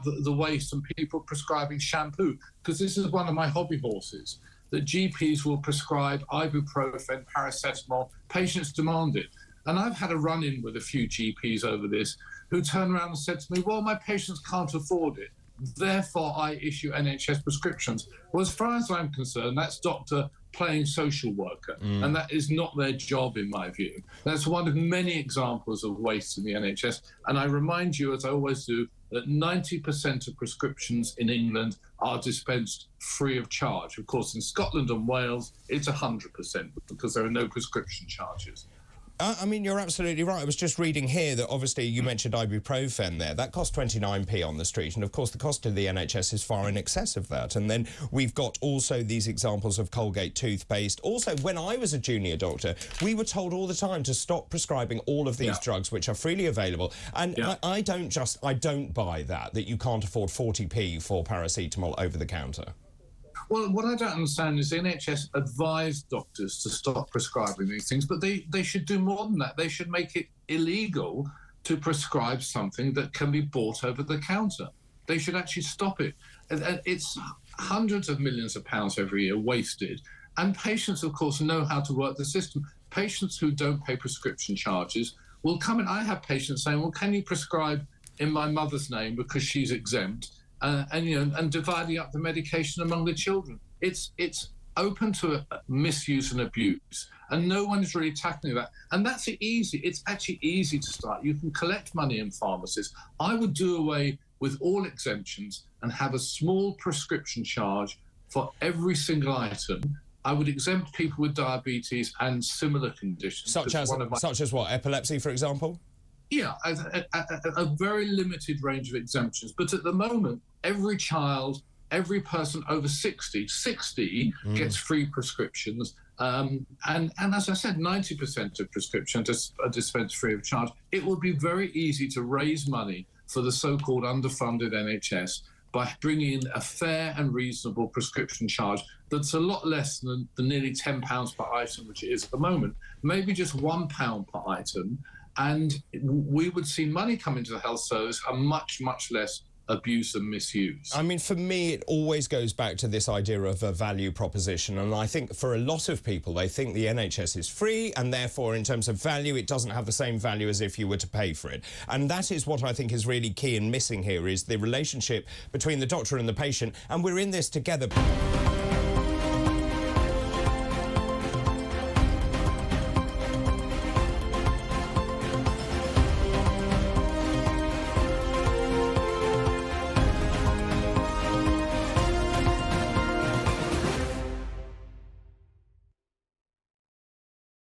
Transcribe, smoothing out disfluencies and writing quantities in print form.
about the waste and people prescribing shampoo, because this is one of my hobby horses, that GPs will prescribe ibuprofen, paracetamol, patients demand it. And I've had a run-in with a few GPs over this who turned around and said to me, well, my patients can't afford it, therefore I issue NHS prescriptions. Well, as far as I'm concerned, that's doctor playing social worker, and that is not their job, in my view. That's one of many examples of waste in the NHS, and I remind you, as I always do, that 90% of prescriptions in England are dispensed free of charge. Of course, in Scotland and Wales, it's 100% because there are no prescription charges. I mean, you're absolutely right. I was just reading here that obviously you mentioned ibuprofen there. That costs 29p on the street, and of course the cost to the NHS is far in excess of that. And then we've got also these examples of Colgate toothpaste. Also, when I was a junior doctor, we were told all the time to stop prescribing all of these drugs which are freely available. And I don't buy that you can't afford 40p for paracetamol over the counter. Well, what I don't understand is the NHS advised doctors to stop prescribing these things, but they should do more than that. They should make it illegal to prescribe something that can be bought over the counter. They should actually stop it. It's hundreds of millions of pounds every year wasted. And patients, of course, know how to work the system. Patients who don't pay prescription charges will come in. I have patients saying, well, can you prescribe in my mother's name because she's exempt? And dividing up the medication among the children. It's open to misuse and abuse, and no one is really tackling that. And that's easy. It's actually easy to start. You can collect money in pharmacies. I would do away with all exemptions and have a small prescription charge for every single item. I would exempt people with diabetes and similar conditions. Such as what? Epilepsy, for example? Yeah, a very limited range of exemptions. But at the moment, every child, every person over 60 gets free prescriptions. And as I said, 90% of prescriptions are dispensed free of charge. It would be very easy to raise money for the so-called underfunded NHS by bringing in a fair and reasonable prescription charge that's a lot less than the nearly £10 per item, which it is at the moment. Maybe just £1 per item. And we would see money come into the health service and much, much less abuse and misuse. I mean, for me, it always goes back to this idea of a value proposition. And I think for a lot of people, they think the NHS is free and therefore, in terms of value, it doesn't have the same value as if you were to pay for it. And that is what I think is really key and missing here, is the relationship between the doctor and the patient. And we're in this together.